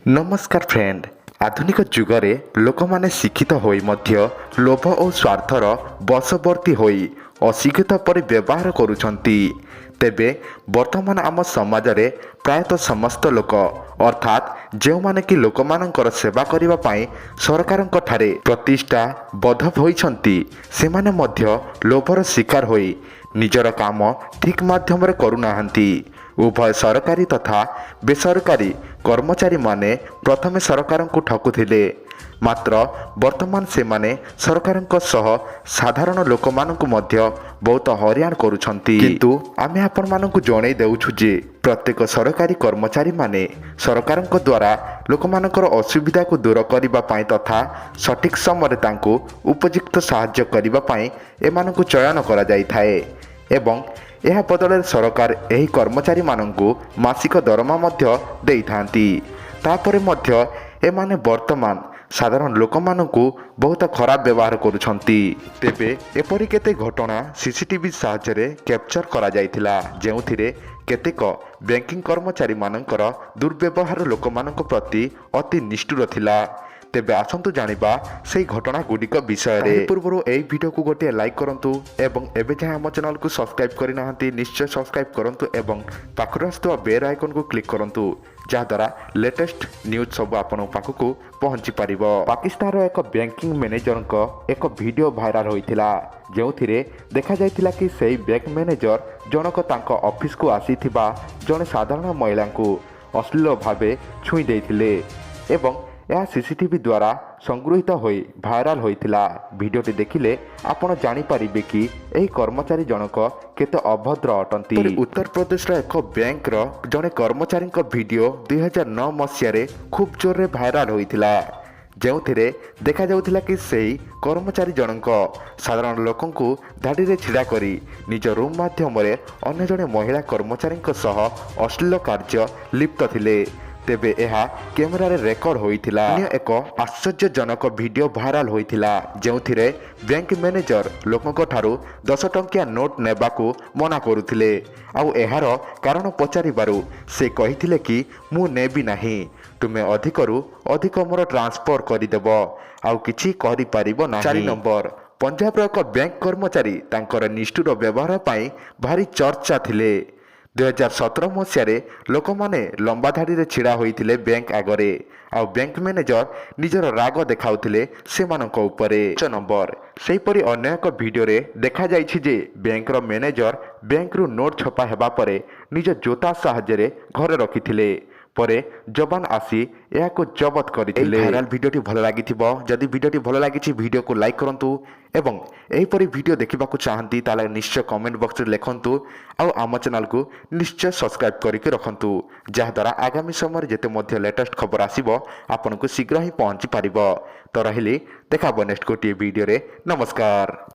नमस्कार फ्रेंड। आधुनिक जुगरे लोक माने शिक्षित होई मध्य लोभ और स्वार्थर बशवर्ती होई अशिक्षित पर व्यवहार करुछंती। तेबे वर्तमान आम समाज रे प्रायतः समस्त लोक अर्थात जो माने कि लोक मानकर सेवा करिबा पाई सरकारक ठारे प्रतिष्ठा बद्ध होइछंती से माने मध्य लोभर शिकार होई निजर काम ठीक माध्यम रे करुनाहांती। उभय सरकारी तथा बेसरकारी कर्मचारी माने प्रथमे सरकार को ठकुथिले, मात्र वर्तमान से माने सरकारक सह साधारण लोक मानकु मध्य बहुत हरियाण करुछंती। किंतु आमे आपण मानकु जणै देउछु जे प्रत्येक सरकारी कर्मचारी माने सरकारक द्वारा लोक मानकर असुविधा को दूर करिबा पाई तथा सठिक समय तांको उपयुक्त सहाय्य करिबा पाई एमानकु चयन करा जाई थाए एवं यह बदल सरकार एही कर्मचारी मानंकु मासिक दरमा मध्य देइथांती। तापरे मध्य एमाने वर्तमान साधारण लोक मानंकु बहुत खराब व्यवहार करुछंती। तेबे एपरि केते घटना सीसीटीवी साहाय्य कैप्चर करा जाइथिला, जेउथिरे केतेक बैंकिंग कर्मचारी मानंकर दुर्व्यवहार लोक मानंक प्रति अति निष्ठुर थिला। तेबे आसंतु जानिबा सेही घटना गुडिक विषय रे। पूर्वरु एई वीडियो को गोटे लाइक करंतु एवं एबे जाय हम चैनल को सब्सक्राइब करि नाहंती निश्चय सब्सक्राइब करंतु एवं पाखरे आस्तुवा बेल आइकन को क्लिक करंतु जहा द्वारा लेटेस्ट न्यूज सब आपन पाखकु पहुंची परिबो। पाकिस्तान रो एक बैंकिंग मैनेजर को एक वीडियो वायरल होइथिला, जेउथिरे देखा जाइथिला कि सेही बैंक मैनेजर जनक तांको ऑफिस को आसीथिबा जने साधारण महिला को अश्लील भावे छुई देइथिले एवं यह सीसीटीवी द्वारा संगृहीत होई भाइराल होइथिला। वीडियोटी देखिले आपण जानि परिबे कि एही कर्मचारी जनक केते अभद्र अटंती। उत्तर प्रदेश रो एक बैंक रो जने कर्मचारी वीडियो 2009 मसीह रे खूब जोर रे भाइराल होइथिला, जेउथिरे देखा जाउथिला कि सेही कर्मचारी जनक साधारण लोकंकु धाड़ी रे छिड़ा करी निज रूम माध्यम रे अन्य जने महिला कर्मचारी सह अश्लील कार्य लिप्त थिले। तेबे यह कैमेरा रे रेकर्ड होइथिला। अन्य एक आश्चर्यजनक वीडियो भाइराल होइथिला, जेउथिरे बैंक मैनेजर लोकंक ठारू 10 टंकिया नोट नेबाकू मना करुथिले आउ एहार कारण पचारिबारु से कहिथिले कि मु नेबी नाही, तुमे अधिकरू अधिक मोर ट्रांसफर करिदेब आउ किछि करि पारिबो नाही। 4 नंबर पंजाब रो एक बैंक कर्मचारी तांकर निष्ठुर व्यवहार पाई भारी चर्चा थिले। 2017 मसीह लोक माने लंबा धाड़ी रे छिड़ा होइथिले बैंक आगरे आउ बैंक मैनेजर निजर राग देखाउथिले सेमानक उपरे। 5 नंबर सेहीपरि अन्य एक वीडियो रे देखा जाइछि जे बैंक रो मैनेजर बैंक रु नोट छपा हेबा परे निज जोता साहाय्य रे घरे रखिथिले, परे जवान आसी यह को जबत करथिले। भाइराल वीडियोटी भल लागिथिबो, जदि वीडियोटी भल लागिछि वीडियो को लाइक करंतु एवं एहीपरि वीडियो देखिबाकू चाहंती ताले निश्चय कमेंट बॉक्स रे लेखंतु आउ आम चैनल को निश्चय सब्सक्राइब करके रखंतु, जहा द्वारा आगामी समय जेते मध्य लेटेस्ट खबर आसीबो आपनको शीघ्र ही पहुंची पारिबो। तो रहिली देखाबो नेक्स्ट गोटे वीडियो रे। नमस्कार।